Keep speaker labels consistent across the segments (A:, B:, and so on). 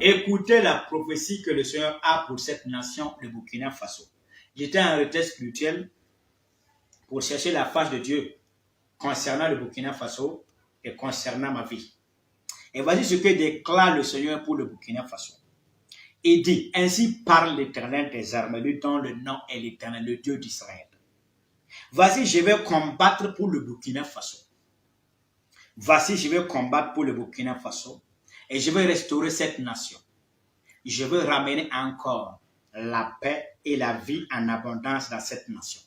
A: Écoutez la prophétie que le Seigneur a pour cette nation, le Burkina Faso. J'étais en retraite spirituelle pour chercher la face de Dieu concernant le Burkina Faso et concernant ma vie. Et voici ce que déclare le Seigneur pour le Burkina Faso. Il dit, ainsi parle l'Éternel des armées, dont le nom est l'Éternel, le Dieu d'Israël. Voici, je vais combattre pour le Burkina Faso. Voici, je vais combattre pour le Burkina Faso et je vais restaurer cette nation. Je veux ramener encore la paix et la vie en abondance dans cette nation.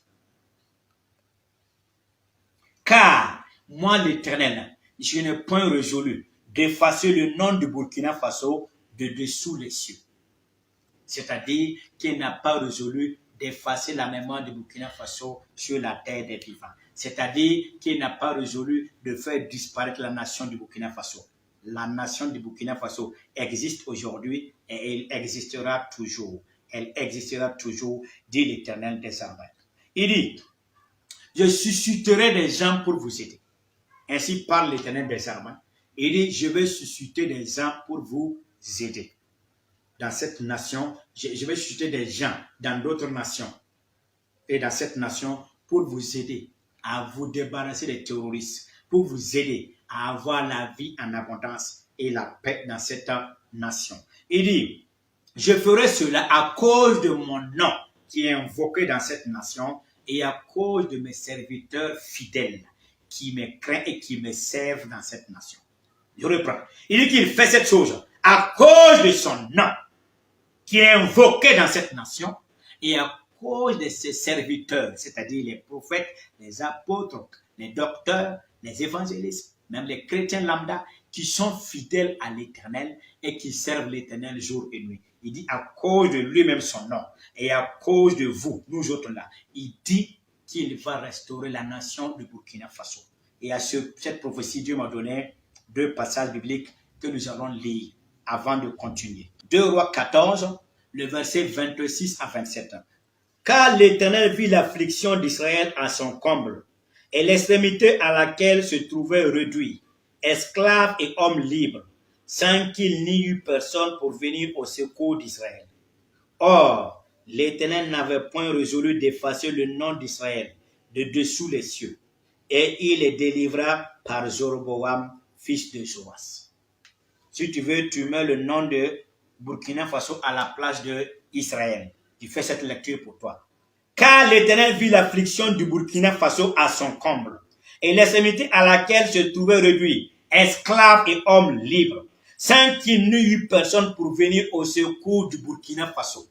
A: Car moi, l'Éternel, je n'ai point résolu d'effacer le nom du Burkina Faso de dessous les cieux. C'est-à-dire qu'il n'a pas résolu d'effacer la mémoire du Burkina Faso sur la terre des vivants. C'est-à-dire qu'il n'a pas résolu de faire disparaître la nation du Burkina Faso. La nation du Burkina Faso existe aujourd'hui et elle existera toujours. Elle existera toujours, dit l'Éternel des armées. Il dit, je susciterai des gens pour vous aider. Ainsi parle l'Éternel des armées. Il dit, je vais susciter des gens pour vous aider. Dans cette nation, je vais susciter des gens dans d'autres nations et dans cette nation pour vous aider à vous débarrasser des terroristes, pour vous aider à avoir la vie en abondance et la paix dans cette nation. Il dit, je ferai cela à cause de mon nom qui est invoqué dans cette nation et à cause de mes serviteurs fidèles qui me craignent et qui me servent dans cette nation. Je reprends. Il dit qu'il fait cette chose à cause de son nom qui est invoqué dans cette nation et à cause de ses serviteurs, c'est-à-dire les prophètes, les apôtres, les docteurs, les évangélistes, même les chrétiens lambda qui sont fidèles à l'Éternel et qui servent l'Éternel jour et nuit. Il dit à cause de lui-même son nom et à cause de vous, nous autres là, il dit qu'il va restaurer la nation du Burkina Faso. Et à cette prophétie, Dieu m'a donné 2 passages bibliques que nous allons lire avant de continuer. 2 Rois 14, le verset 26 à 27. Car l'Éternel vit l'affliction d'Israël à son comble, et l'extrémité à laquelle se trouvait réduit, esclaves et hommes libres, sans qu'il n'y eût personne pour venir au secours d'Israël. Or, l'Éternel n'avait point résolu d'effacer le nom d'Israël de dessous les cieux, et il les délivra par Jéroboam, fils de Joas. Si tu veux, tu mets le nom de Burkina Faso à la place d'Israël. Tu fais cette lecture pour toi. Car l'Éternel vit l'affliction du Burkina Faso à son comble, et l'extrémité à laquelle se trouvait réduit, esclaves et hommes libres, sans qu'il n'y eût personne pour venir au secours du Burkina Faso.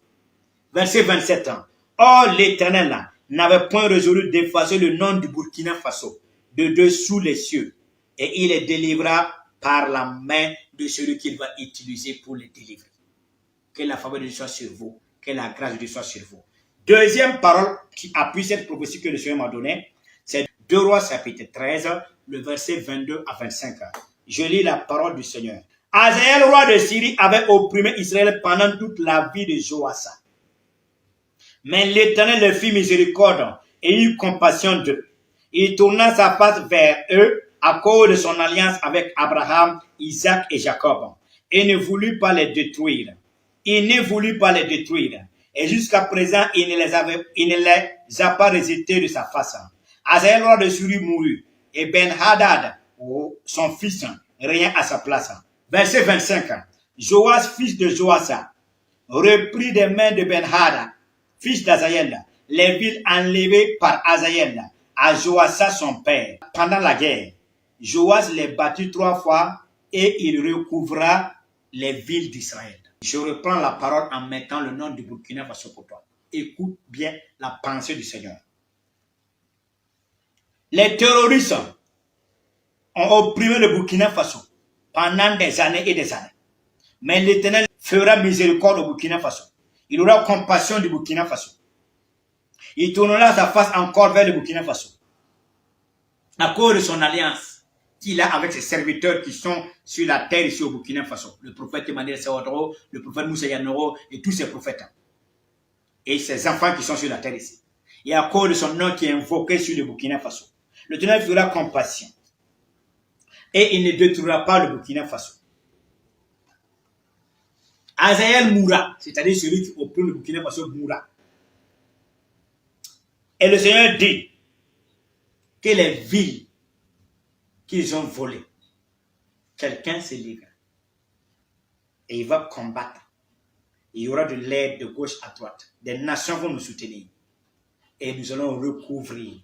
A: Verset 27 ans. Or l'Éternel n'avait point résolu d'effacer le nom du Burkina Faso de dessous les cieux, et il les délivra par la main de celui qu'il va utiliser pour les délivrer. Que la faveur de Dieu soit sur vous, que la grâce de Dieu soit sur vous. Deuxième parole qui appuie cette prophétie que le Seigneur m'a donnée, c'est 2 Rois chapitre 13, le verset 22 à 25. Je lis la parole du Seigneur. Hazaël, roi de Syrie, avait opprimé Israël pendant toute la vie de Joassa. Mais l'Éternel leur fit miséricorde et eut compassion d'eux. Il tourna sa face vers eux à cause de son alliance avec Abraham, Isaac et Jacob, et ne voulut pas les détruire. Il ne voulut pas les détruire. Et jusqu'à présent, il ne les a pas rejetés de sa face. Hazaël, roi de Syrie, mourut, et Ben-Hadad, son fils, régna à sa place. Verset 25. Joas, fils de Joassa, reprit des mains de Ben-Hadad, fils d'Hazaël, les villes enlevées par Hazaël à Joassa son père. Pendant la guerre, Joas les battit 3 fois et il recouvra les villes d'Israël. Je reprends la parole en mettant le nom du Burkina Faso pour toi. Écoute bien la pensée du Seigneur. Les terroristes ont opprimé le Burkina Faso pendant des années et des années. Mais l'Éternel fera miséricorde au Burkina Faso. Il aura compassion du Burkina Faso. Il tournera sa face encore vers le Burkina Faso. À cause de son alliance qu'il a avec ses serviteurs qui sont sur la terre ici au Burkina Faso. Le prophète Emmanuel Sawadro, le prophète Moussa Yanoro et tous ces prophètes. Et ses enfants qui sont sur la terre ici. Et à cause de son nom qui est invoqué sur le Burkina Faso. L'Éternel fera compassion. Et il ne détruira pas le Burkina Faso. Azaël mourra, c'est-à-dire celui qui opprime le Burkina Faso mourra. Et le Seigneur dit que les villes qu'ils ont volées, quelqu'un se livre et il va combattre. Il y aura de l'aide de gauche à droite. Des nations vont nous soutenir. Et nous allons recouvrir.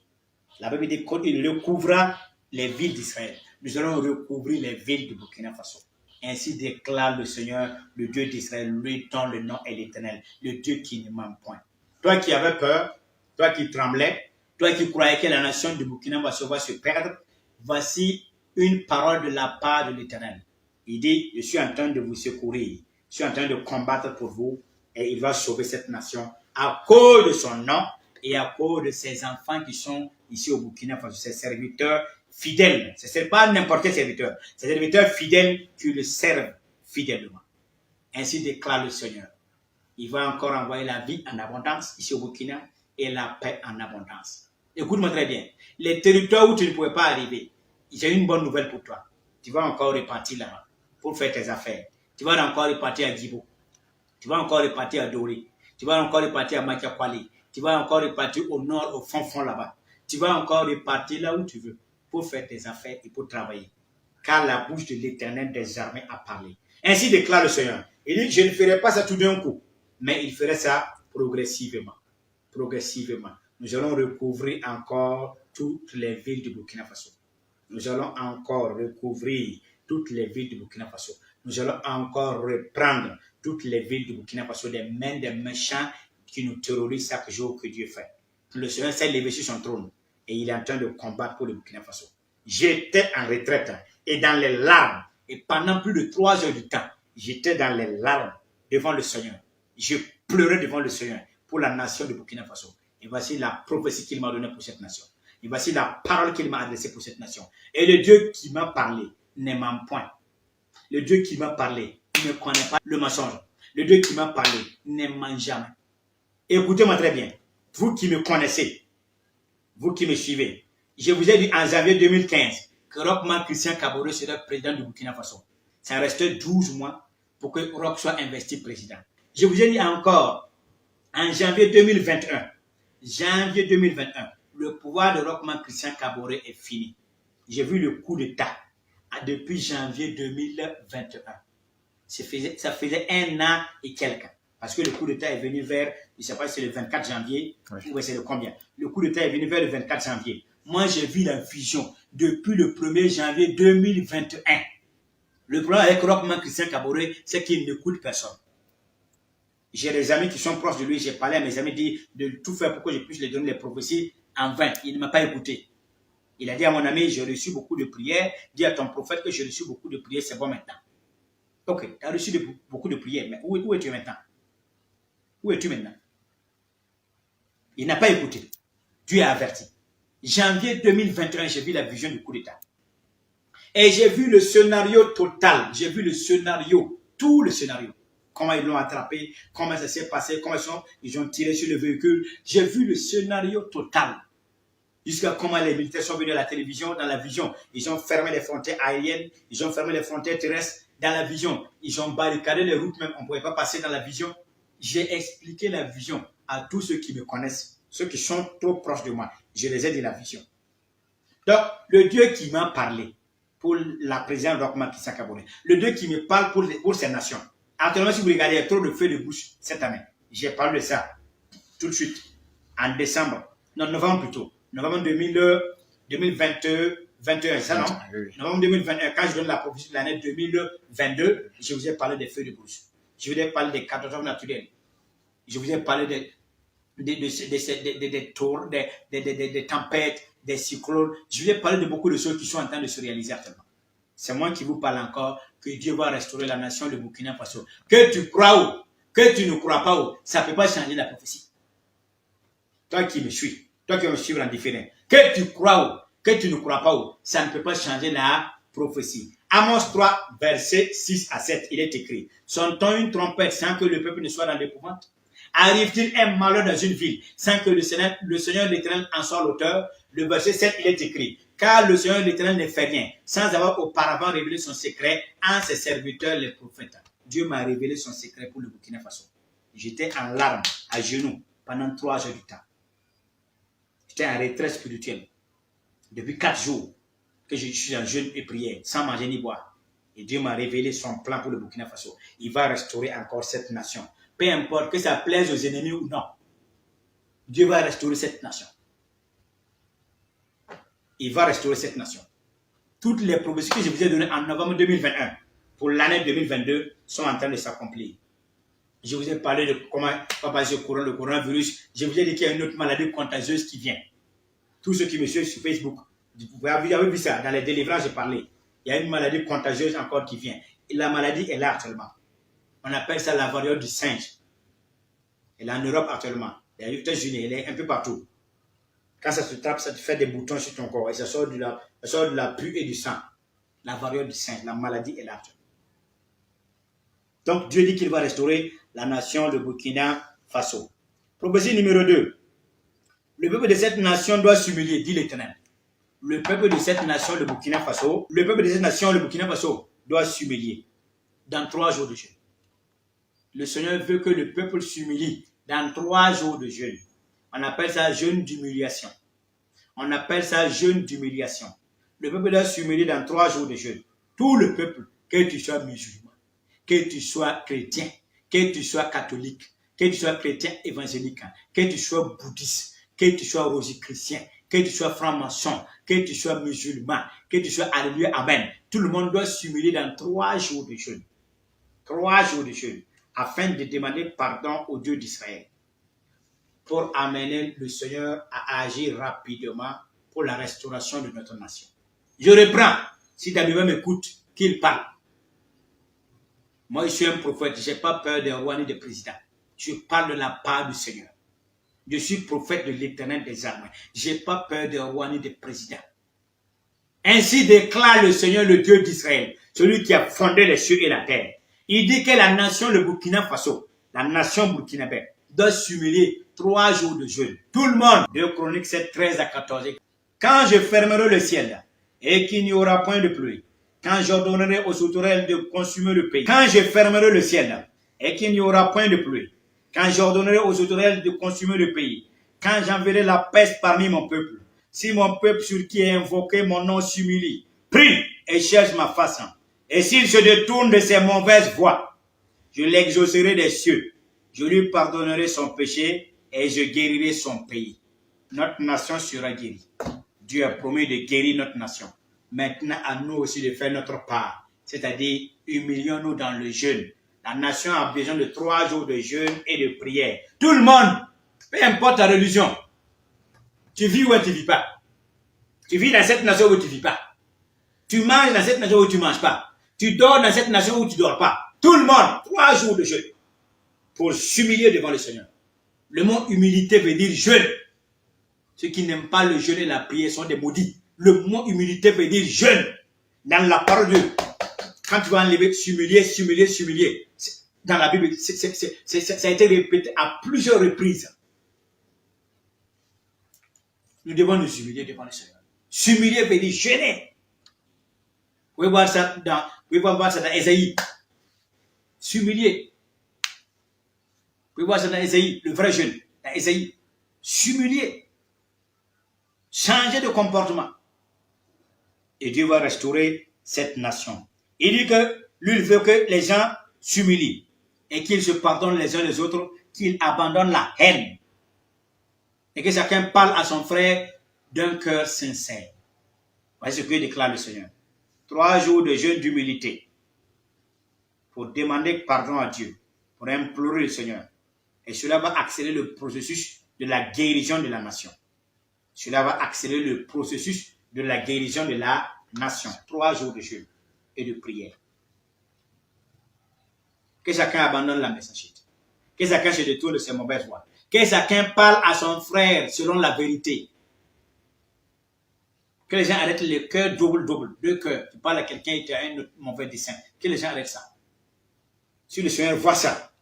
A: La Bible dit qu'il recouvrira les villes d'Israël. Nous allons recouvrir les villes du Burkina Faso. Ainsi déclare le Seigneur, le Dieu d'Israël, lui dont le nom est l'Éternel, le Dieu qui ne ment point. Toi qui avais peur, toi qui tremblais, toi qui croyais que la nation du Burkina Faso va se perdre, voici une parole de la part de l'Éternel. Il dit, je suis en train de vous secourir, je suis en train de combattre pour vous, et il va sauver cette nation à cause de son nom et à cause de ses enfants qui sont ici au Burkina Faso, ses serviteurs fidèles. Ce n'est pas n'importe quel serviteur, c'est des serviteurs fidèles qui le servent fidèlement. Ainsi déclare le Seigneur. Il va encore envoyer la vie en abondance ici au Burkina et la paix en abondance. Écoute-moi très bien. Les territoires où tu ne pouvais pas arriver, j'ai une bonne nouvelle pour toi. Tu vas encore repartir là-bas pour faire tes affaires. Tu vas encore repartir à Djibo. Tu vas encore repartir à Doré. Tu vas encore repartir à Makiakwale. Tu vas encore repartir au nord, au fond là-bas. Tu vas encore repartir là où tu veux pour faire tes affaires et pour travailler. Car la bouche de l'Éternel des armées a parlé. Ainsi déclare le Seigneur. Il dit, je ne ferai pas ça tout d'un coup, mais il ferait ça progressivement. Progressivement. Nous allons recouvrir encore toutes les villes du Burkina Faso. Nous allons encore recouvrir toutes les villes du Burkina Faso. Nous allons encore reprendre toutes les villes du Burkina Faso des mains des méchants qui nous terrorisent chaque jour que Dieu fait. Le Seigneur s'est levé sur son trône et il est en train de combattre pour le Burkina Faso. J'étais en retraite et dans les larmes, et pendant plus de 3 heures du temps, j'étais dans les larmes devant le Seigneur. Je pleurais devant le Seigneur pour la nation du Burkina Faso. Et voici la prophétie qu'il m'a donnée pour cette nation. Et voici la parole qu'il m'a adressée pour cette nation. Et le Dieu qui m'a parlé ne ment point. Le Dieu qui m'a parlé ne connaît pas le mensonge. Le Dieu qui m'a parlé ne ment jamais. Écoutez-moi très bien. Vous qui me connaissez, vous qui me suivez, je vous ai dit en janvier 2015 que Rochman Christian Kaboré serait président du Burkina Faso. Ça restait 12 mois pour que Roch soit investi président. Je vous ai dit encore en janvier 2021, le pouvoir de Rochman Christian Kaboré est fini. J'ai vu le coup d'État depuis janvier 2021. Ça faisait 1 an et quelques. Parce que le coup d'État est venu vers, je ne sais pas si c'est le 24 janvier, ou c'est le combien. Le coup d'État est venu vers le 24 janvier. Moi, j'ai vu la vision depuis le 1er janvier 2021. Le problème avec Rochman Christian Kaboré, c'est qu'il n'écoute personne. J'ai des amis qui sont proches de lui, j'ai parlé à mes amis, dit de tout faire pour que je puisse lui donner les prophéties en vain. Il ne m'a pas écouté. Il a dit à mon ami, j'ai reçu beaucoup de prières, dis à ton prophète que j'ai reçu beaucoup de prières, c'est bon maintenant. Ok, tu as reçu beaucoup de prières, mais où es-tu maintenant? Où es-tu maintenant? Il n'a pas écouté. Dieu a averti. Janvier 2021, j'ai vu la vision du coup d'État. Et j'ai vu le scénario total. J'ai vu le scénario, tout le scénario. Comment ils l'ont attrapé, comment ça s'est passé, comment ils ont tiré sur le véhicule. J'ai vu le scénario total. Jusqu'à comment les militaires sont venus à la télévision, dans la vision. Ils ont fermé les frontières aériennes, ils ont fermé les frontières terrestres. Dans la vision, ils ont barricadé les routes même, on ne pouvait pas passer dans la vision. J'ai expliqué la vision à tous ceux qui me connaissent, ceux qui sont trop proches de moi. Je les ai dit la vision. Donc, le Dieu qui m'a parlé pour la présidente Rochman Christian Kaboré, le Dieu qui me parle pour ces nations. Actuellement, si vous regardez, il y a trop de feux de bouche cette année. J'ai parlé de ça tout de suite, en novembre plutôt. Novembre 2021, ça non? Novembre 2021, quand je donne la prophétie de l'année 2022, je vous ai parlé des feux de brousse. Je vous ai parlé des catastrophes naturelles. Je vous ai parlé des tempêtes, des cyclones. Je vous ai parlé de beaucoup de choses qui sont en train de se réaliser actuellement. C'est moi qui vous parle encore que Dieu va restaurer la nation de Burkina Faso. Que tu crois ou que tu ne crois pas ou, ça ne peut pas changer la prophétie. Toi qui me suis, toi qui me suivre en différent, que tu crois ou que tu ne crois pas où, ça ne peut pas changer la prophétie. Amos 3, versets 6 à 7, il est écrit, sonne-t-on une trompette sans que le peuple ne soit dans l'épouvante? Arrive-t-il un malheur dans une ville sans que le Seigneur l'Éternel en soit l'auteur? Le verset 7, il est écrit, car le Seigneur l'Éternel ne fait rien sans avoir auparavant révélé son secret à ses serviteurs les prophètes. Dieu m'a révélé son secret pour le Burkina Faso. J'étais en larmes, à genoux, pendant 3 heures du temps. J'étais en retrait spirituel. Depuis 4 jours que je suis en jeûne et prière, sans manger ni boire. Et Dieu m'a révélé son plan pour le Burkina Faso. Il va restaurer encore cette nation. Peu importe que ça plaise aux ennemis ou non. Dieu va restaurer cette nation. Il va restaurer cette nation. Toutes les prophéties que je vous ai données en novembre 2021 pour l'année 2022 sont en train de s'accomplir. Je vous ai parlé de comment va passer le coronavirus. Je vous ai dit qu'il y a une autre maladie contagieuse qui vient. Tous ceux qui me suivent sur Facebook, vous avez vu ça, dans les délivrances, j'ai parlé. Il y a une maladie contagieuse encore qui vient. Et la maladie est là actuellement. On appelle ça la variole du singe. Elle est en Europe actuellement. Elle est aux États-Unis, elle est un peu partout. Quand ça se tape, ça te fait des boutons sur ton corps et ça sort de la pus et du sang. La variole du singe, la maladie est là. Donc Dieu dit qu'il va restaurer la nation de Burkina Faso. Prophétie numéro 2. Le peuple de cette nation doit s'humilier, dit l'Éternel. Le peuple de cette nation, le Burkina Faso, doit s'humilier dans 3 jours de jeûne. Le Seigneur veut que le peuple s'humilie dans 3 jours de jeûne. On appelle ça jeûne d'humiliation. On appelle ça jeûne d'humiliation. Le peuple doit s'humilier dans 3 jours de jeûne. Tout le peuple, que tu sois musulman, que tu sois chrétien, que tu sois catholique, que tu sois chrétien évangélique, que tu sois bouddhiste, que tu sois rosicrucien, que tu sois franc-maçon, que tu sois musulman, que tu sois alléluia, amen. Tout le monde doit s'humilier dans 3 jours de jeûne. 3 jours de jeûne, afin de demander pardon au Dieu d'Israël, pour amener le Seigneur à agir rapidement pour la restauration de notre nation. Je reprends, si David m'écoute, qu'il parle. Moi, je suis un prophète, je n'ai pas peur des rois ni des présidents. Je parle de la part du Seigneur. Je suis prophète de l'Éternel des armées. Je n'ai pas peur des rois ni des présidents. Ainsi déclare le Seigneur, le Dieu d'Israël, celui qui a fondé les cieux et la terre. Il dit que la nation, le Burkina Faso, la nation burkinabé, doit s'humilier 3 jours de jeûne. Tout le monde. 2 Chroniques 7, 13 à 14. Quand je fermerai le ciel et qu'il n'y aura point de pluie, quand j'ordonnerai aux sauterelles de consumer le pays, quand je fermerai le ciel et qu'il n'y aura point de pluie, quand j'ordonnerai aux sauterelles de consumer le pays, quand j'enverrai la peste parmi mon peuple, si mon peuple sur qui est invoqué mon nom s'humilie, prie et cherche ma face, et s'il se détourne de ses mauvaises voies, je l'exaucerai des cieux, je lui pardonnerai son péché et je guérirai son pays. Notre nation sera guérie. Dieu a promis de guérir notre nation. Maintenant, à nous aussi de faire notre part, c'est-à-dire humilions-nous dans le jeûne. La nation a besoin de 3 jours de jeûne et de prière. Tout le monde, peu importe ta religion, tu vis ou tu ne vis pas. Tu vis dans cette nation où tu ne vis pas. Tu manges dans cette nation où tu ne manges pas. Tu dors dans cette nation où tu ne dors pas. Tout le monde, 3 jours de jeûne pour s'humilier devant le Seigneur. Le mot humilité veut dire jeûne. Ceux qui n'aiment pas le jeûne et la prière sont des maudits. Le mot humilité veut dire jeûne. Dans la parole de Dieu, quand tu vas enlever s'humilier, dans la Bible, ça a été répété à plusieurs reprises. Nous devons nous humilier devant le Seigneur. S'humilier veut dire jeûner. Vous pouvez voir ça dans Ésaïe. S'humilier. Vous pouvez voir ça dans Ésaïe, le vrai jeûne. Dans Ésaïe. S'humilier. Changer de comportement. Et Dieu va restaurer cette nation. Il dit que lui, il veut que les gens s'humilient et qu'ils se pardonnent les uns les autres, qu'ils abandonnent la haine. Et que chacun parle à son frère d'un cœur sincère. Voici ce que déclare le Seigneur. 3 jours de jeûne d'humilité pour demander pardon à Dieu, pour implorer le Seigneur. Et cela va accélérer le processus de la guérison de la nation. Cela va accélérer le processus de la guérison de la nation. 3 jours de jeûne et de prière. Que chacun abandonne la méchanceté. Que chacun se détourne de ses mauvaises voies. Que chacun parle à son frère selon la vérité. Que les gens arrêtent le cœur double. 2 cœurs. Tu parles à quelqu'un qui a un mauvais dessein. Que les gens arrêtent ça. Si le Seigneur voit ça,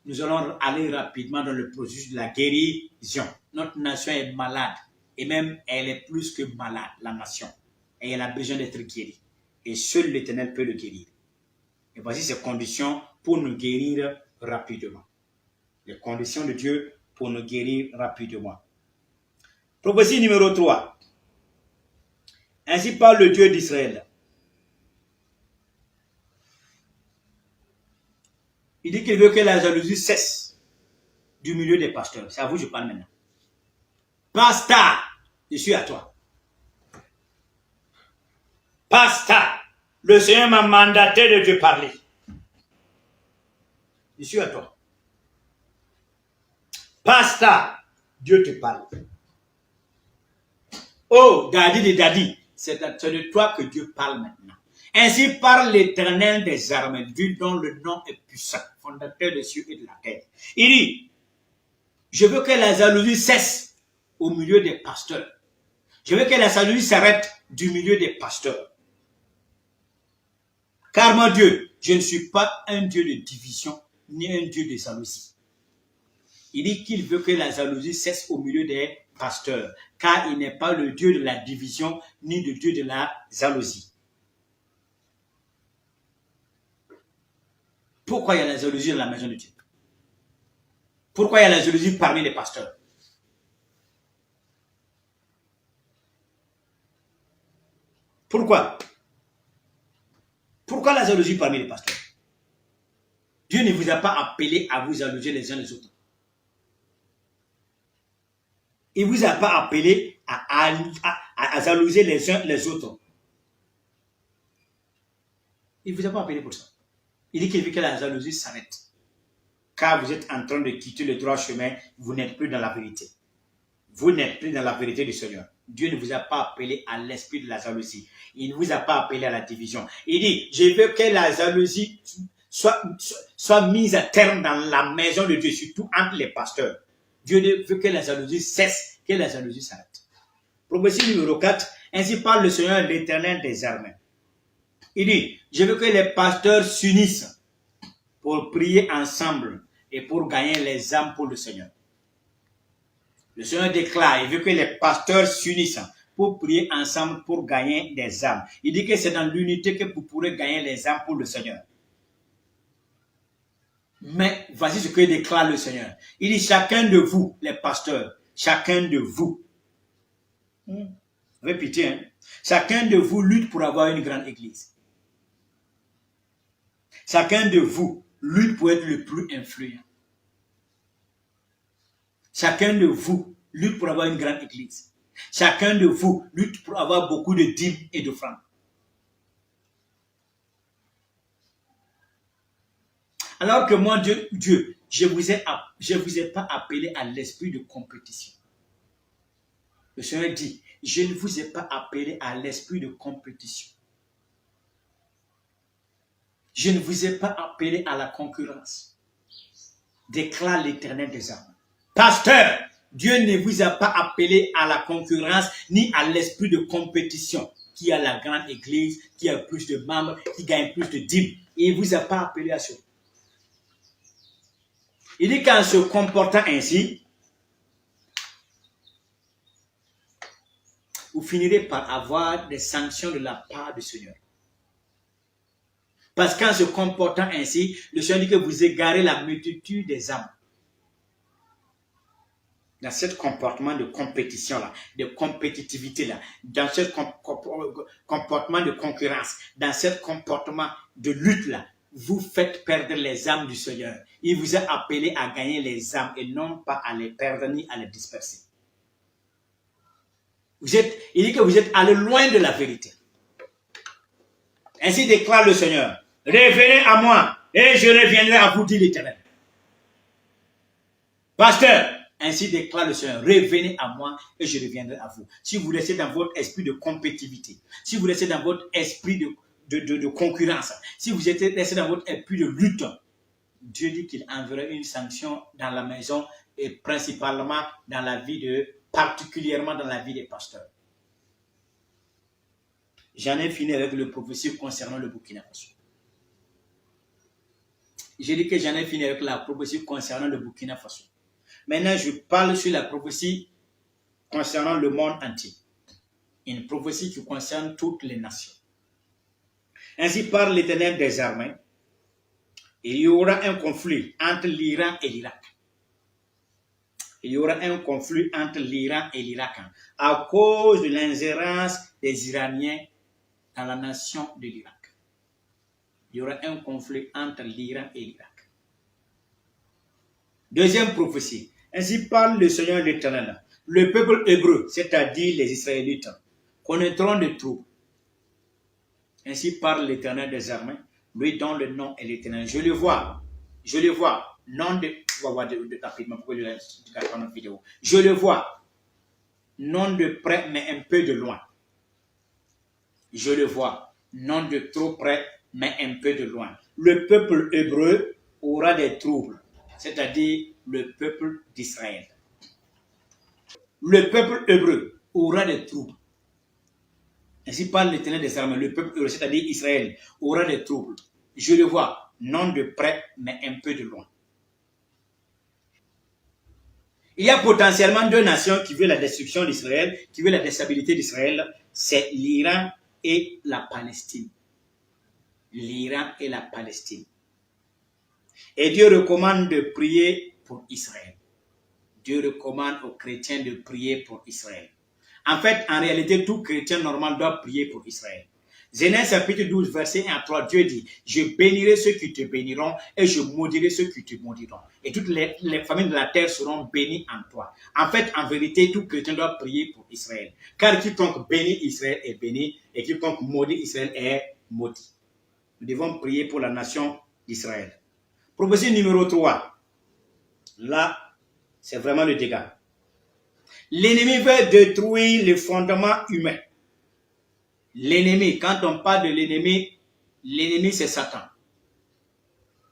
A: nous allons aller rapidement dans le processus de la guérison. Notre nation est malade. Et même, elle est plus que malade, la nation. Et elle a besoin d'être guérie. Et seul l'Éternel peut le guérir. Et voici ces conditions pour nous guérir rapidement. Les conditions de Dieu pour nous guérir rapidement. Prophétie numéro 3. Ainsi parle le Dieu d'Israël. Il dit qu'il veut que la jalousie cesse du milieu des pasteurs. C'est à vous que je parle maintenant. Pasteur, je suis à toi. Pasteur, le Seigneur m'a mandaté de te parler. Je suis à toi. Pasteur, Dieu te parle. Oh, Daddy, c'est de toi que Dieu parle maintenant. Ainsi parle l'Éternel des armées, Dieu dont le nom est puissant, fondateur des cieux et de la terre. Il dit, je veux que la jalousie cesse au milieu des pasteurs. Je veux que la jalousie s'arrête du milieu des pasteurs. Car mon Dieu, je ne suis pas un Dieu de division, ni un Dieu de jalousie. Il dit qu'il veut que la jalousie cesse au milieu des pasteurs, car il n'est pas le Dieu de la division, ni le Dieu de la jalousie. Pourquoi il y a la jalousie dans la maison de Dieu? Pourquoi il y a la jalousie parmi les pasteurs? Pourquoi? Pourquoi la jalousie parmi les pasteurs? Dieu ne vous a pas appelé à vous jalouser les uns les autres. Il ne vous a pas appelé à jalouser les uns les autres. Il ne vous a pas appelé pour ça. Il dit qu'il veut que la jalousie s'arrête. Car vous êtes en train de quitter le droit chemin, vous n'êtes plus dans la vérité. Vous n'êtes plus dans la vérité du Seigneur. Dieu ne vous a pas appelé à l'esprit de la jalousie. Il ne vous a pas appelé à la division. Il dit, je veux que la jalousie soit mise à terme dans la maison de Dieu, surtout entre les pasteurs. Dieu veut que la jalousie cesse, que la jalousie s'arrête. Prophétie numéro 4, ainsi parle le Seigneur l'Éternel des armées. Il dit, je veux que les pasteurs s'unissent pour prier ensemble et pour gagner les âmes pour le Seigneur. Le Seigneur déclare, il veut que les pasteurs s'unissent pour prier ensemble pour gagner des âmes. Il dit que c'est dans l'unité que vous pourrez gagner les âmes pour le Seigneur. Mais voici ce que déclare le Seigneur. Il dit, chacun de vous, les pasteurs, chacun de vous, répétez, hein, chacun de vous lutte pour avoir une grande église. Chacun de vous lutte pour être le plus influent. Chacun de vous lutte pour avoir une grande église. Chacun de vous lutte pour avoir beaucoup de dîmes et d'offrandes. Alors que moi, Dieu, je vous ai pas appelé à l'esprit de compétition. Le Seigneur dit, je ne vous ai pas appelé à l'esprit de compétition. Je ne vous ai pas appelé à la concurrence. Déclare l'Éternel des armées. Pasteur, Dieu ne vous a pas appelé à la concurrence ni à l'esprit de compétition. Qui a la grande église, qui a plus de membres, qui gagne plus de dîmes. Il ne vous a pas appelé à ça. Il dit qu'en se comportant ainsi, vous finirez par avoir des sanctions de la part du Seigneur. Parce qu'en se comportant ainsi, le Seigneur dit que vous égarez la multitude des âmes. Dans ce comportement de compétition-là, de compétitivité-là, dans ce comportement de concurrence, dans ce comportement de lutte-là, vous faites perdre les âmes du Seigneur. Il vous a appelé à gagner les âmes et non pas à les perdre ni à les disperser. Il dit que vous êtes allé loin de la vérité. Ainsi déclare le Seigneur. Revenez à moi et je reviendrai à vous, dit l'Éternel. Pasteur, ainsi déclare le Seigneur. Revenez à moi et je reviendrai à vous. Si vous restez dans votre esprit de compétitivité, si vous restez dans votre esprit de concurrence, si vous restez dans votre esprit de lutte, Dieu dit qu'il enverra une sanction dans la maison et principalement dans la vie particulièrement dans la vie des pasteurs. J'en ai fini avec le prophétie concernant le Burkina Faso. J'ai dit que j'en ai fini avec la prophétie concernant le Burkina Faso. Maintenant, je parle sur la prophétie concernant le monde entier. Une prophétie qui concerne toutes les nations. Ainsi parle l'Éternel des armées. Il y aura un conflit entre l'Iran et l'Irak. Il y aura un conflit entre l'Iran et l'Irak à cause de l'ingérence des Iraniens dans la nation de l'Irak. Il y aura un conflit entre l'Iran et l'Irak. Deuxième prophétie. Ainsi parle le Seigneur l'Éternel. Le peuple hébreu, c'est-à-dire les Israélites, connaîtront des troubles. Ainsi parle l'Éternel des armées, lui dont le nom est l'Éternel. Je le vois. Nom de... rapidement, pourquoi je la vidéo. Je le vois. Non de près, mais un peu de loin. Je le vois. Non de trop près, mais un peu de loin. Le peuple hébreu aura des troubles, c'est-à-dire le peuple d'Israël. Le peuple hébreu aura des troubles. Ainsi parle l'Éternel des armées. Le peuple hébreu, c'est-à-dire Israël, aura des troubles. Je le vois, non de près, mais un peu de loin. Il y a potentiellement deux nations qui veulent la destruction d'Israël, qui veulent la déstabilité d'Israël. C'est l'Iran et la Palestine. L'Iran et la Palestine. Et Dieu recommande de prier pour Israël. Dieu recommande aux chrétiens de prier pour Israël. En fait, en réalité, tout chrétien normal doit prier pour Israël. Genèse chapitre 12, verset 1 à 3, Dieu dit, je bénirai ceux qui te béniront et je maudirai ceux qui te maudiront. Et toutes les familles de la terre seront bénies en toi. En fait, en vérité, tout chrétien doit prier pour Israël. Car quiconque bénit Israël est béni et quiconque maudit Israël est maudit. Nous devons prier pour la nation d'Israël. Prophétie numéro 3. Là, c'est vraiment le dégât. L'ennemi veut détruire les fondements humains. L'ennemi, quand on parle de l'ennemi, l'ennemi c'est Satan.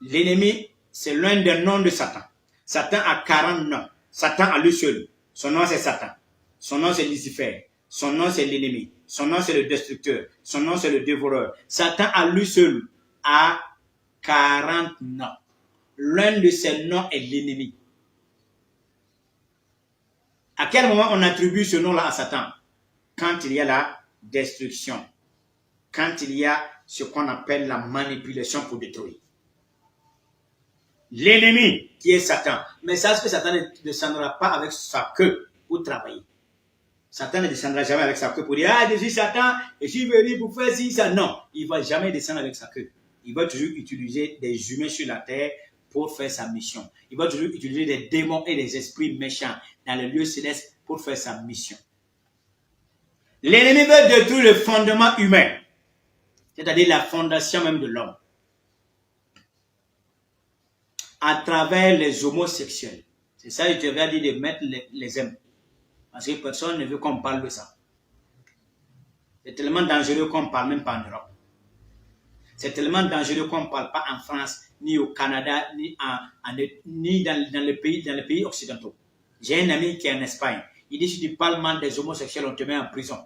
A: L'ennemi, c'est l'un des noms de Satan. Satan a 40 noms. Satan à lui seul. Son nom c'est Satan. Son nom c'est Lucifer. Son nom c'est l'ennemi. Son nom c'est le destructeur. Son nom c'est le dévoreur. Satan à lui seul a 40 noms. L'un de ces noms est l'ennemi. À quel moment on attribue ce nom-là à Satan? Quand il y a la destruction. Quand il y a ce qu'on appelle la manipulation pour détruire. L'ennemi qui est Satan. Mais sache que Satan ne descendra pas avec sa queue pour travailler. Satan ne descendra jamais avec sa queue pour dire, ah, je suis Satan, et je suis venu pour faire ci, ça. Non, il ne va jamais descendre avec sa queue. Il va toujours utiliser des humains sur la terre pour faire sa mission. Il va toujours utiliser des démons et des esprits méchants dans le lieu céleste pour faire sa mission. L'ennemi veut détruire le fondement humain, c'est-à-dire la fondation même de l'homme, à travers les homosexuels. C'est ça que je t'avais dit de mettre les M. Parce que personne ne veut qu'on parle de ça. C'est tellement dangereux qu'on ne parle même pas en Europe. C'est tellement dangereux qu'on ne parle pas en France, ni au Canada, ni dans les pays occidentaux. J'ai un ami qui est en Espagne. Il dit, si tu parles mal des homosexuels, on te met en prison.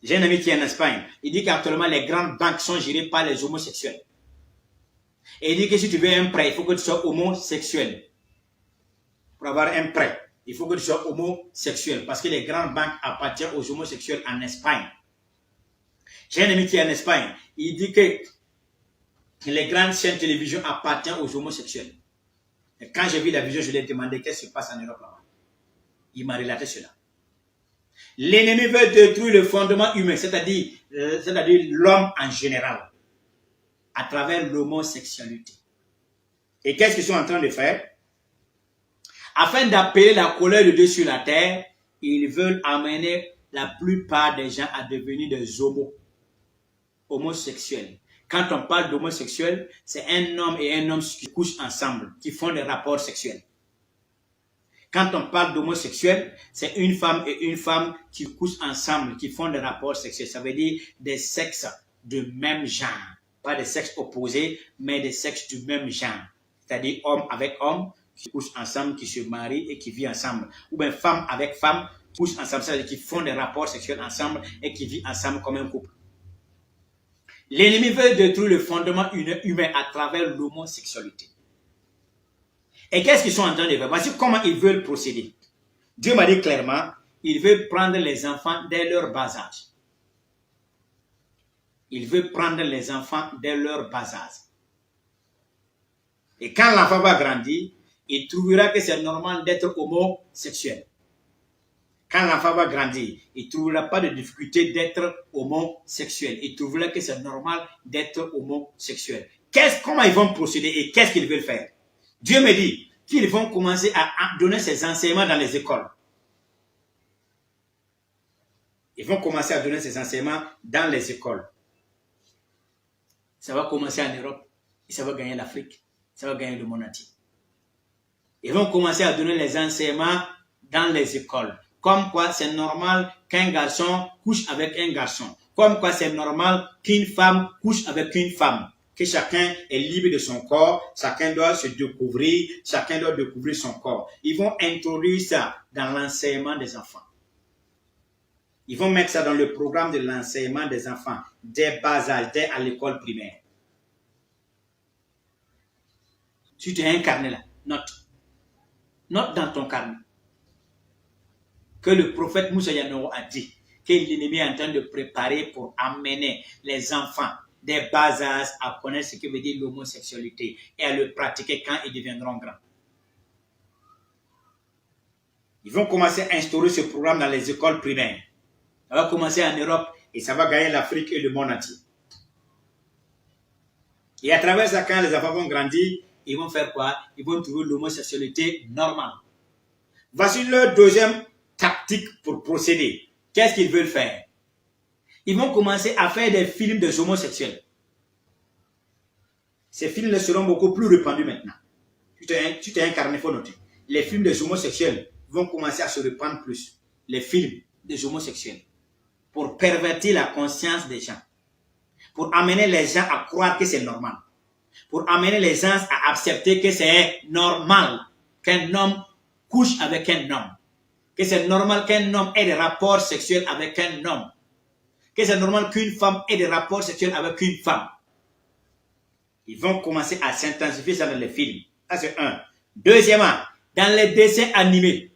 A: J'ai un ami qui est en Espagne. Il dit qu'actuellement, les grandes banques sont gérées par les homosexuels. Et il dit que si tu veux un prêt, il faut que tu sois homosexuel. Pour avoir un prêt, il faut que tu sois homosexuel. Parce que les grandes banques appartiennent aux homosexuels en Espagne. J'ai un ami qui est en Espagne. Il dit que les grandes chaînes de télévision appartiennent aux homosexuels. Et quand j'ai vu la vision, je lui ai demandé qu'est-ce qui se passe en Europe là-bas. Il m'a relaté cela. L'ennemi veut détruire le fondement humain, c'est-à-dire l'homme en général, à travers l'homosexualité. Et qu'est-ce qu'ils sont en train de faire? Afin d'appeler la colère de Dieu sur la terre, ils veulent amener la plupart des gens à devenir des homosexuels. Quand on parle d'homosexuel, c'est un homme et un homme qui couchent ensemble, qui font des rapports sexuels. Quand on parle d'homosexuel, c'est une femme et une femme qui couchent ensemble, qui font des rapports sexuels. Ça veut dire des sexes de même genre. Pas des sexes opposés, mais des sexes du même genre. C'est-à-dire homme avec homme, qui couchent ensemble, qui se marient et qui vivent ensemble. Ou bien femme avec femme, qui couchent ensemble, c'est-à-dire qui font des rapports sexuels ensemble et qui vivent ensemble comme un couple. L'ennemi veut détruire le fondement humain à travers l'homosexualité. Et qu'est-ce qu'ils sont en train de faire? Voici comment ils veulent procéder. Dieu m'a dit clairement, ils veulent prendre les enfants dès leur bas âge. Il veut prendre les enfants dès leur bas âge. Et quand l'enfant va grandir, il trouvera que c'est normal d'être homosexuel. Quand l'enfant va grandir, il ne trouvera pas de difficulté d'être homosexuel. Il trouvera que c'est normal d'être homosexuel. Comment ils vont procéder et qu'est-ce qu'ils veulent faire? Dieu me dit qu'ils vont commencer à donner ces enseignements dans les écoles. Ils vont commencer à donner ces enseignements dans les écoles. Ça va commencer en Europe et ça va gagner l'Afrique. Ça va gagner le monde entier. Ils vont commencer à donner les enseignements dans les écoles. Comme quoi c'est normal qu'un garçon couche avec un garçon. Comme quoi c'est normal qu'une femme couche avec une femme. Que chacun est libre de son corps, chacun doit se découvrir, chacun doit découvrir son corps. Ils vont introduire ça dans l'enseignement des enfants. Ils vont mettre ça dans le programme de l'enseignement des enfants, dès bas âge, dès à l'école primaire. Si tu as un carnet là, note. Note dans ton carnet que le prophète Moussa Yano a dit que l'ennemi est en train de préparer pour amener les enfants des bas âges à connaître ce que veut dire l'homosexualité et à le pratiquer quand ils deviendront grands. Ils vont commencer à instaurer ce programme dans les écoles primaires. Ça va commencer en Europe et ça va gagner l'Afrique et le monde entier. Et à travers ça, quand les enfants vont grandir, ils vont faire quoi? Ils vont trouver l'homosexualité normale. Voici leur deuxième tactique pour procéder. Qu'est-ce qu'ils veulent faire? Ils vont commencer à faire des films des homosexuels. Ces films seront beaucoup plus répandus maintenant. Tu t'es incarné, il faut noter. Les films des homosexuels vont commencer à se répandre plus. Les films des homosexuels. Pour pervertir la conscience des gens. Pour amener les gens à croire que c'est normal. Pour amener les gens à accepter que c'est normal qu'un homme couche avec un homme. Que c'est normal qu'un homme ait des rapports sexuels avec un homme. Que c'est normal qu'une femme ait des rapports sexuels avec une femme. Ils vont commencer à s'intensifier ça dans les films. Ça, c'est un. Deuxièmement, dans les dessins animés.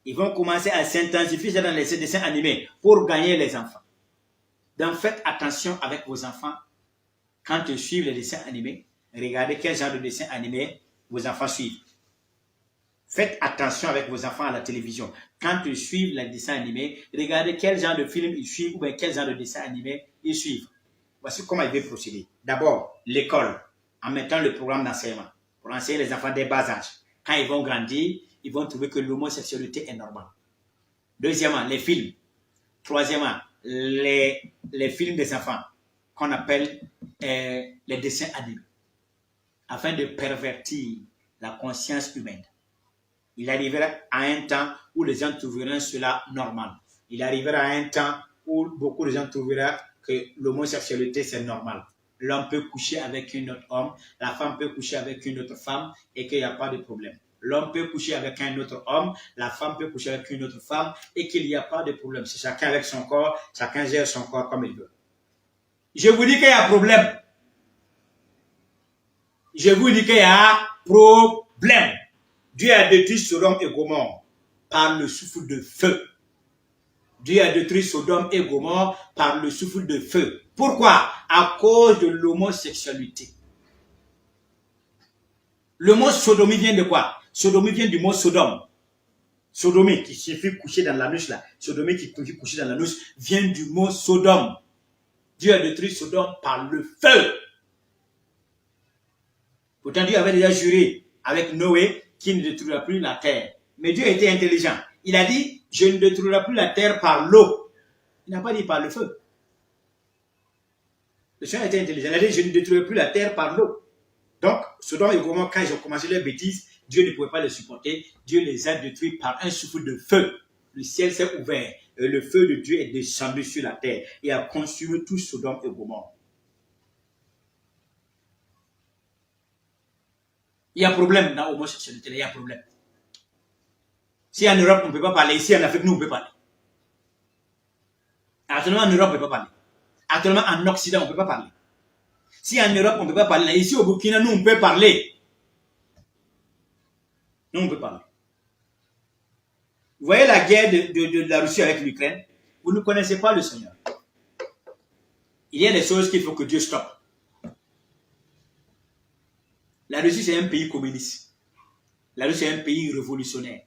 A: Ils vont commencer à s'intensifier ça dans les dessins animés pour gagner les enfants. Donc, faites attention avec vos enfants quand ils suivent les dessins animés. Regardez quel genre de dessin animé vos enfants suivent. Faites attention avec vos enfants à la télévision. Quand ils suivent les dessins animés, regardez quel genre de film ils suivent ou bien quel genre de dessin animé ils suivent. Voici comment ils vont procéder. D'abord, l'école, en mettant le programme d'enseignement pour enseigner les enfants des bas âges. Quand ils vont grandir, ils vont trouver que l'homosexualité est normale. Deuxièmement, les films. Troisièmement, les films des enfants qu'on appelle les dessins animés, afin de pervertir la conscience humaine. Il arrivera à un temps où les gens trouveront cela normal. Il arrivera à un temps où beaucoup de gens trouveront que l'homosexualité c'est normal. L'homme peut coucher avec un autre homme, la femme peut coucher avec une autre femme et qu'il n'y a pas de problème. L'homme peut coucher avec un autre homme, la femme peut coucher avec une autre femme et qu'il n'y a pas de problème. C'est chacun avec son corps, chacun gère son corps comme il veut. Je vous dis qu'il y a problème. Je vous dis qu'il y a problème. Dieu a détruit Sodome et Gomorrhe par le souffle de feu. Dieu a détruit Sodome et Gomorrhe par le souffle de feu. Pourquoi? À cause de l'homosexualité. Le mot sodomie vient de quoi? Sodomie vient du mot Sodome. Sodomie qui signifie coucher dans l'anus là. Sodomie qui signifie coucher dans l'anus vient du mot Sodome. Dieu a détruit Sodome par le feu. Pourtant Dieu avait déjà juré avec Noé qui ne détruira plus la terre. Mais Dieu était intelligent. Il a dit, je ne détruirai plus la terre par l'eau. Il n'a pas dit par le feu. Le Seigneur était intelligent. Il a dit, je ne détruirai plus la terre par l'eau. Donc, Sodome et Gomorrhe, quand ils ont commencé leurs bêtises, Dieu ne pouvait pas les supporter. Dieu les a détruits par un souffle de feu. Le ciel s'est ouvert et le feu de Dieu est descendu sur la terre et a consumé tout Sodome et Gomorrhe. Il y a problème dans l'homosexualité, il y a problème. Si en Europe, on ne peut pas parler, ici en Afrique, nous, on peut parler. Actuellement, en Europe, on ne peut pas parler. Actuellement, en Occident, on ne peut pas parler. Si en Europe, on ne peut pas parler, ici au Burkina, nous, on peut parler. Nous, on peut parler. Vous voyez la guerre de la Russie avec l'Ukraine? Vous ne connaissez pas le Seigneur. Il y a des choses qu'il faut que Dieu stoppe. La Russie, c'est un pays communiste. La Russie, c'est un pays révolutionnaire.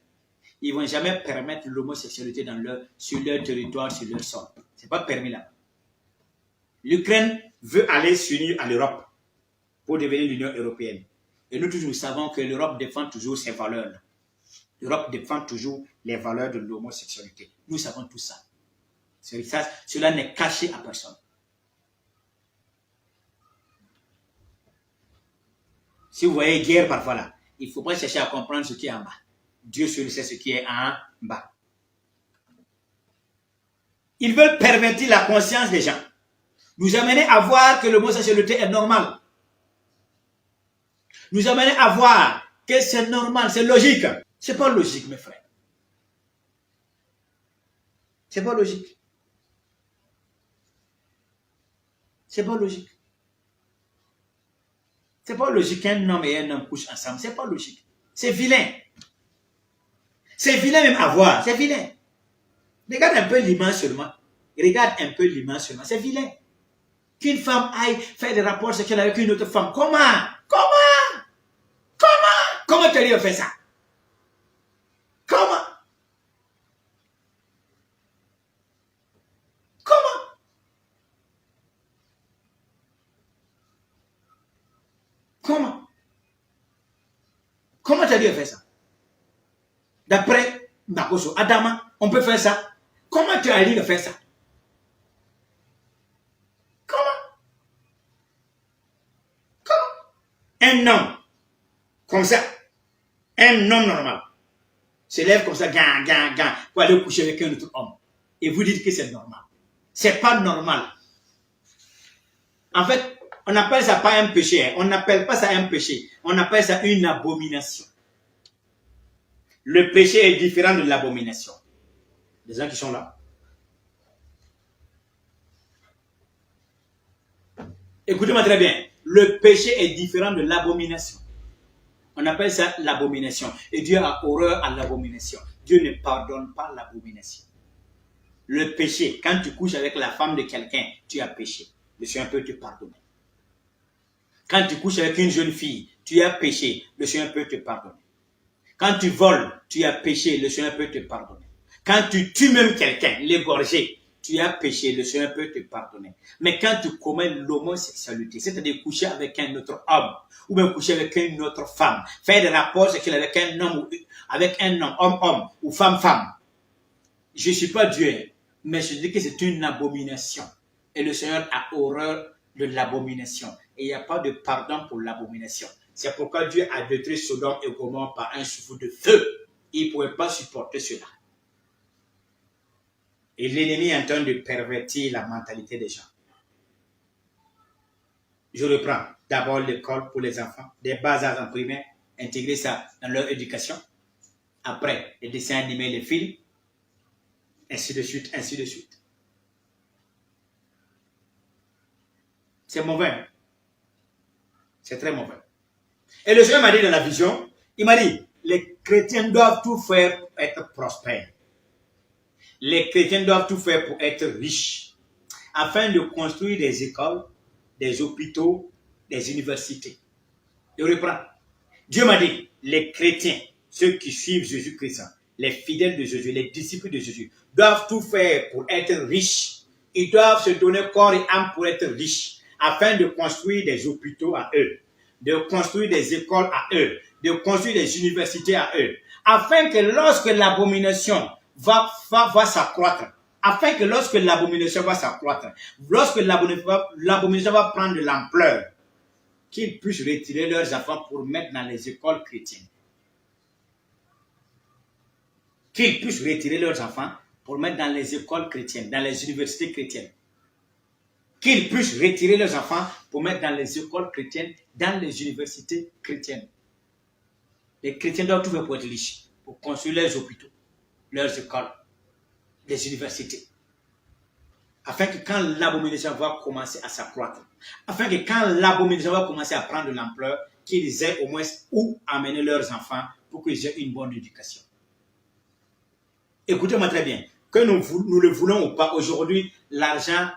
A: Ils ne vont jamais permettre l'homosexualité sur leur territoire, sur leur sol. Ce n'est pas permis là. L'Ukraine veut aller s'unir à l'Europe pour devenir l'Union européenne. Et nous tous, nous savons que l'Europe défend toujours ses valeurs. L'Europe défend toujours les valeurs de l'homosexualité. Nous savons tout ça. Cela n'est caché à personne. Si vous voyez guerre parfois là, il ne faut pas chercher à comprendre ce qui est en bas. Dieu seul sait ce qui est en bas. Ils veulent pervertir la conscience des gens. Nous amener à voir que l'homosexualité est normale. Nous amener à voir que c'est normal, c'est logique. Ce n'est pas logique, mes frères. Ce n'est pas logique. C'est pas logique. C'est pas logique qu'un homme et un homme couchent ensemble. C'est pas logique. C'est vilain. C'est vilain même à voir. C'est vilain. Regarde un peu l'image seulement. Regarde un peu l'image seulement. C'est vilain. Qu'une femme aille faire des rapports sexuels avec une autre femme. Comment? Comment? Comment? Comment tu as fait ça? Comment? Comment? Comment? Comment tu as fait ça? D'après Makoso, Adama, on peut faire ça. Comment tu as dit de faire ça? Comment? Comment? Un homme, comme ça, un homme normal, se lève comme ça, pour aller coucher avec un autre homme. Et vous dites que c'est normal. C'est pas normal. En fait, on n'appelle ça pas un péché. On n'appelle pas ça un péché. On appelle ça une abomination. Le péché est différent de l'abomination. Les gens qui sont là. Écoutez-moi très bien. Le péché est différent de l'abomination. On appelle ça l'abomination. Et Dieu a horreur à l'abomination. Dieu ne pardonne pas l'abomination. Le péché, quand tu couches avec la femme de quelqu'un, tu as péché. Le Seigneur peut te pardonner. Quand tu couches avec une jeune fille, tu as péché. Le Seigneur peut te pardonner. Quand tu voles, tu as péché. Le Seigneur peut te pardonner. Quand tu tues même quelqu'un, l'égorger, tu as péché. Le Seigneur peut te pardonner. Mais quand tu commets l'homosexualité, c'est-à-dire coucher avec un autre homme, ou même coucher avec une autre femme, faire des rapports sexuels avec un homme, homme, ou femme, je ne suis pas Dieu, mais je dis que c'est une abomination. Et le Seigneur a horreur de l'abomination. Et il n'y a pas de pardon pour l'abomination. C'est pourquoi Dieu a détruit Sodome et Gomorrhe par un souffle de feu. Il ne pouvait pas supporter cela. Et l'ennemi est en train de pervertir la mentalité des gens. Je reprends. D'abord l'école pour les enfants, des bas âges en primaire, intégrer ça dans leur éducation. Après, les dessins animés, les films, ainsi de suite, ainsi de suite. C'est mauvais. C'est très mauvais. Et le Seigneur m'a dit dans la vision, il m'a dit, les chrétiens doivent tout faire pour être prospères. Les chrétiens doivent tout faire pour être riches, afin de construire des écoles, des hôpitaux, des universités. Je reprends. Dieu m'a dit, les chrétiens, ceux qui suivent Jésus-Christ, les fidèles de Jésus, les disciples de Jésus, doivent tout faire pour être riches. Ils doivent se donner corps et âme pour être riches, afin de construire des hôpitaux à eux, de construire des écoles à eux, de construire des universités à eux, afin que lorsque l'abomination va s'accroître, afin que lorsque l'abomination va s'accroître, lorsque l'abomination va prendre de l'ampleur, qu'ils puissent retirer leurs enfants pour mettre dans les écoles chrétiennes. Qu'ils puissent retirer leurs enfants pour mettre dans les écoles chrétiennes, dans les universités chrétiennes. Qu'ils puissent retirer leurs enfants pour mettre dans les écoles chrétiennes, dans les universités chrétiennes. Les chrétiens doivent tout faire pour être riches, pour construire leurs hôpitaux, leurs écoles, les universités. Afin que quand l'abomination va commencer à s'accroître, afin que quand l'abomination va commencer à prendre de l'ampleur, qu'ils aient au moins où amener leurs enfants pour qu'ils aient une bonne éducation. Écoutez-moi très bien, que nous le voulons ou pas, aujourd'hui, l'argent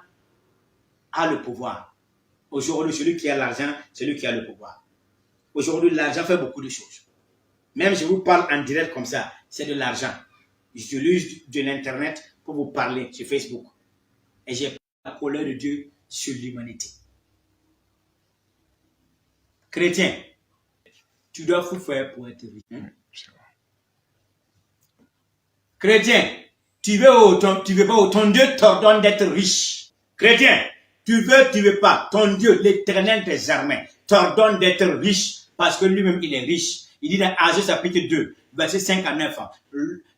A: a le pouvoir. Aujourd'hui, celui qui a l'argent, c'est lui qui a le pouvoir. Aujourd'hui, l'argent fait beaucoup de choses. Même si je vous parle en direct comme ça, c'est de l'argent. J'utilise de l'Internet pour vous parler sur Facebook. Et j'ai la colère de Dieu sur l'humanité. Chrétien, tu dois tout faire pour être riche. Chrétien, tu veux pas, ton Dieu t'ordonne d'être riche. Chrétien, tu veux pas, ton Dieu, l'Éternel des armées, t'ordonne d'être riche parce que lui-même, il est riche. Il dit dans Ageux chapitre 2, verset 5 à 9,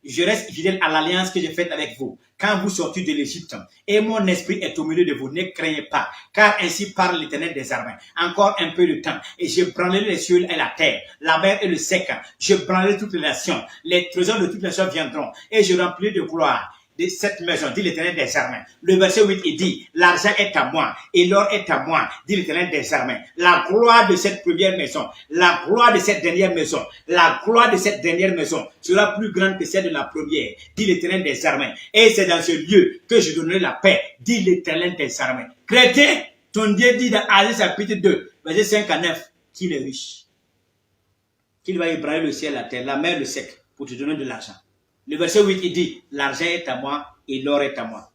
A: je reste fidèle à l'alliance que j'ai faite avec vous quand vous sortez de l'Égypte, et mon esprit est au milieu de vous, ne craignez pas, car ainsi parle l'Éternel des armées. Encore un peu de temps, et je branlerai les cieux et la terre, la mer et le sec, je branlerai toutes les nations, les trésors de toutes les nations viendront, et je remplirai de gloire de cette maison, dit l'Éternel des armées. Le verset 8, il dit, l'argent est à moi, et l'or est à moi, dit l'Éternel des armées. La gloire de cette première maison, la gloire de cette dernière maison, la gloire de cette dernière maison sera plus grande que celle de la première, dit l'Éternel des armées. Et c'est dans ce lieu que je donnerai la paix, dit l'Éternel des armées. Chrétien, ton Dieu dit dans Ageux chapitre 2, verset 5 à 9, qu'il est riche, qu'il va ébranler le ciel, la terre, la mer, le sec, pour te donner de l'argent. Le verset 8, il dit, l'argent est à moi et l'or est à moi.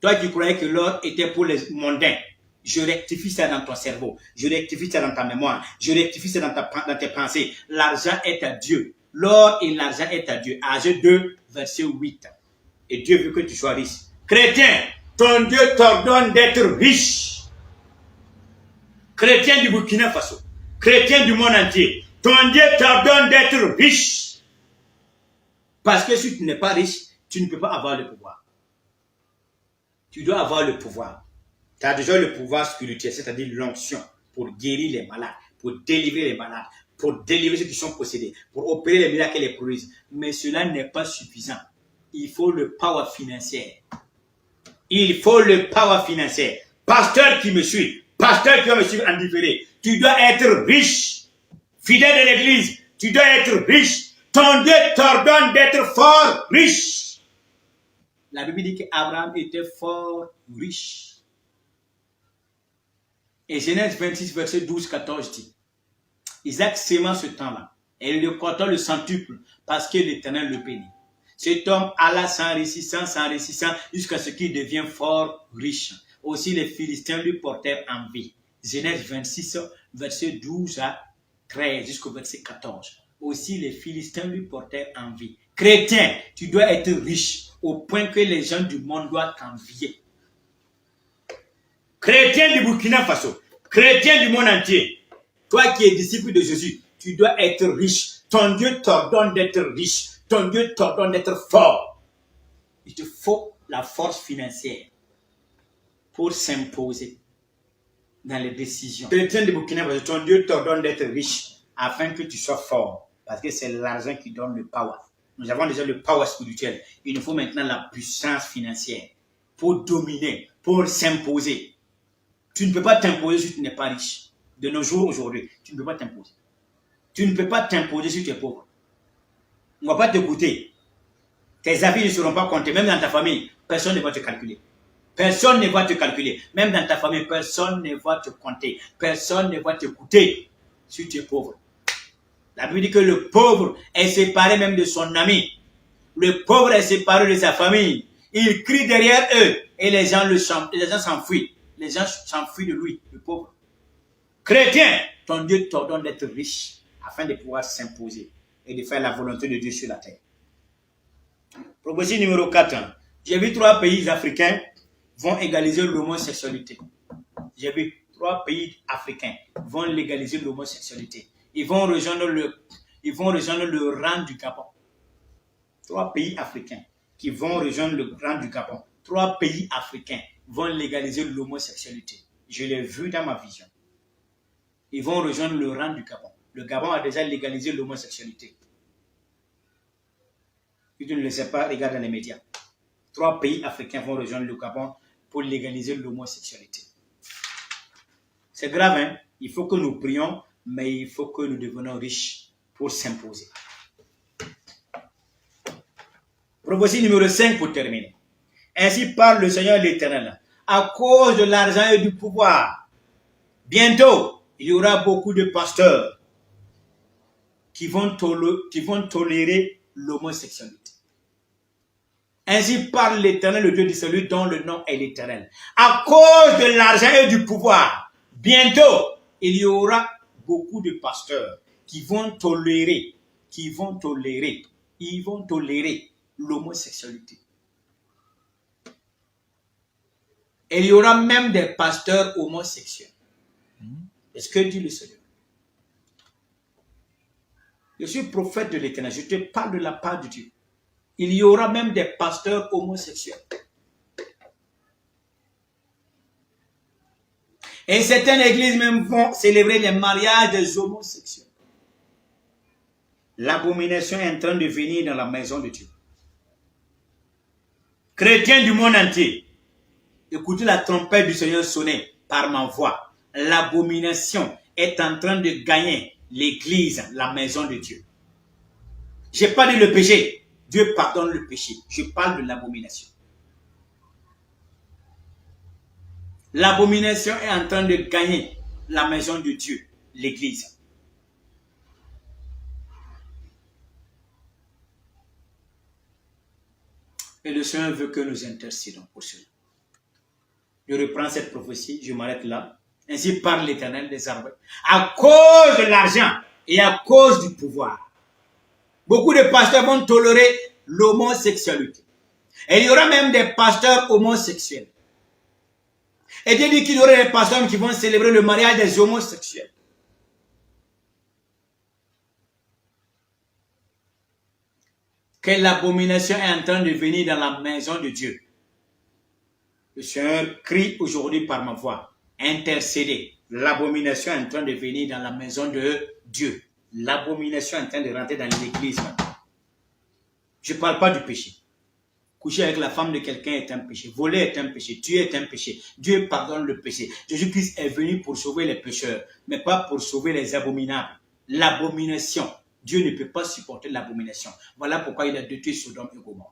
A: Toi qui croyais que l'or était pour les mondains, je rectifie ça dans ton cerveau, je rectifie ça dans ta mémoire, je rectifie ça dans tes pensées. L'argent est à Dieu. L'or et l'argent est à Dieu. Ageux 2, verset 8. Et Dieu veut que tu sois riche. Chrétien, ton Dieu t'ordonne d'être riche. Chrétien du Burkina Faso, chrétien du monde entier, ton Dieu t'ordonne d'être riche. Parce que si tu n'es pas riche, tu ne peux pas avoir le pouvoir. Tu dois avoir le pouvoir. Tu as déjà le pouvoir spirituel, c'est-à-dire l'onction pour guérir les malades, pour délivrer les malades, pour délivrer ceux qui sont possédés, pour opérer les miracles et les prodiges. Mais cela n'est pas suffisant. Il faut le power financier. Il faut le power financier. Pasteur qui me suit, pasteur qui va me suivre en différé, tu dois être riche. Fidèle de l'église, tu dois être riche. Ton Dieu t'ordonne d'être fort riche. La Bible dit qu'Abraham était fort riche. Et Genèse 26, verset 12-14 dit, Isaac s'aima ce temps-là, et il le compta le centuple, parce que l'Éternel le bénit. Cet homme alla s'enrichissant, jusqu'à ce qu'il devienne fort riche. Aussi les Philistins lui portèrent envie. Genèse 26, verset 12 à 13, jusqu'au verset 14. Aussi les Philistins lui portèrent envie. Chrétien, tu dois être riche au point que les gens du monde doivent t'envier. Chrétien du Burkina Faso, chrétien du monde entier, toi qui es disciple de Jésus, tu dois être riche. Ton Dieu t'ordonne d'être riche. Ton Dieu t'ordonne d'être fort. Il te faut la force financière pour s'imposer dans les décisions. Chrétien du Burkina Faso, ton Dieu t'ordonne d'être riche afin que tu sois fort. Parce que c'est l'argent qui donne le power. Nous avons déjà le power spirituel. Il nous faut maintenant la puissance financière pour dominer, pour s'imposer. Tu ne peux pas t'imposer si tu n'es pas riche. De nos jours aujourd'hui, tu ne peux pas t'imposer. Tu ne peux pas t'imposer si tu es pauvre. On ne va pas t'écouter. Tes avis ne seront pas comptés. Même dans ta famille, personne ne va te calculer. Personne ne va te calculer. Même dans ta famille, personne ne va te compter. Personne ne va t'écouter si tu es pauvre. La Bible dit que le pauvre est séparé même de son ami. Le pauvre est séparé de sa famille. Il crie derrière eux et les gens s'enfuient. Les gens s'enfuient de lui, le pauvre. Chrétien, ton Dieu t'ordonne d'être riche afin de pouvoir s'imposer et de faire la volonté de Dieu sur la terre. Prophétie numéro 4. J'ai vu 3 pays africains vont égaliser l'homosexualité. J'ai vu 3 pays africains vont légaliser l'homosexualité. Ils vont rejoindre le rang du Gabon. 3 pays africains qui vont rejoindre le rang du Gabon. 3 pays africains vont légaliser l'homosexualité. Je l'ai vu dans ma vision. Ils vont rejoindre le rang du Gabon. Le Gabon a déjà légalisé l'homosexualité. Si tu ne le sais pas, regarde dans les médias. 3 pays africains vont rejoindre le Gabon pour légaliser l'homosexualité. C'est grave, hein? Il faut que nous prions, mais il faut que nous devenions riches pour s'imposer. Prophétie numéro 5 pour terminer. Ainsi parle le Seigneur l'Éternel. à cause de l'argent et du pouvoir. Bientôt, il y aura beaucoup de pasteurs qui vont tolérer l'homosexualité. Ainsi parle l'Éternel, le Dieu de celui dont le nom est l'Éternel. À cause de l'argent et du pouvoir, bientôt, il y aura beaucoup de pasteurs qui vont tolérer l'homosexualité. Et il y aura même des pasteurs homosexuels. C'est ce que dit le Seigneur. Je suis prophète de l'Éternel, je te parle de la part de Dieu. Il y aura même des pasteurs homosexuels. Et certaines églises même vont célébrer les mariages des homosexuels. L'abomination est en train de venir dans la maison de Dieu. Chrétiens du monde entier, écoutez la trompette du Seigneur sonner par ma voix. L'abomination est en train de gagner l'église, la maison de Dieu. Je n'ai pas dit le péché. Dieu pardonne le péché. Je parle de l'abomination. L'abomination est en train de gagner la maison de Dieu, l'église. Et le Seigneur veut que nous intercédons pour cela. Je reprends cette prophétie, je m'arrête là. Ainsi parle l'Éternel des armées. À cause de l'argent et à cause du pouvoir, beaucoup de pasteurs vont tolérer l'homosexualité. Et il y aura même des pasteurs homosexuels. Et Dieu dit qu'il y aurait des pasteurs qui vont célébrer le mariage des homosexuels. Que l'abomination est en train de venir dans la maison de Dieu. Le Seigneur crie aujourd'hui par ma voix. Intercédez. L'abomination est en train de venir dans la maison de Dieu. L'abomination est en train de rentrer dans l'église. Je ne parle pas du péché. Coucher avec la femme de quelqu'un est un péché. Voler est un péché. Tuer est un péché. Dieu pardonne le péché. Jésus-Christ est venu pour sauver les pécheurs, mais pas pour sauver les abominables. L'abomination. Dieu ne peut pas supporter l'abomination. Voilà pourquoi il a détruit Sodome et Gomorrhe.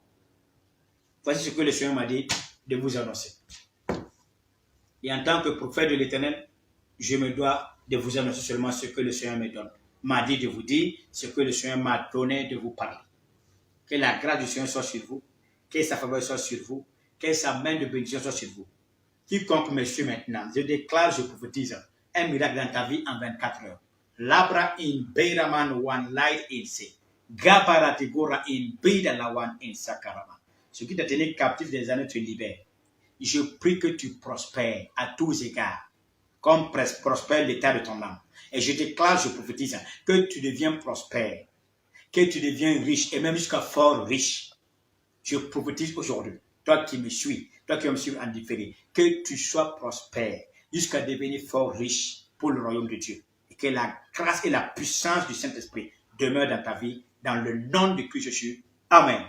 A: Voici ce que le Seigneur m'a dit de vous annoncer. Et en tant que prophète de l'Éternel, je me dois de vous annoncer seulement ce que le Seigneur me donne. M'a dit de vous dire ce que le Seigneur m'a donné de vous parler. Que la grâce du Seigneur soit sur vous, que sa faveur soit sur vous, que sa main de bénédiction soit sur vous. Quiconque me suit maintenant, je déclare, je prophétise un miracle dans ta vie en 24 heures. Labra in Beiraman one light in se. Gabaratigora in Beidalawan in Sakarama. Ce qui t'a tenu captif des années te libère. Je prie que tu prospères à tous égards, comme prospère l'état de ton âme. Et je déclare, je prophétise, que tu deviens prospère, que tu deviens riche, et même jusqu'à fort riche. Je prophétise aujourd'hui, toi qui me suis, toi qui me suis en différé, que tu sois prospère, jusqu'à devenir fort riche pour le royaume de Dieu. Et que la grâce et la puissance du Saint-Esprit demeurent dans ta vie, dans le nom de Christ Jésus. Amen.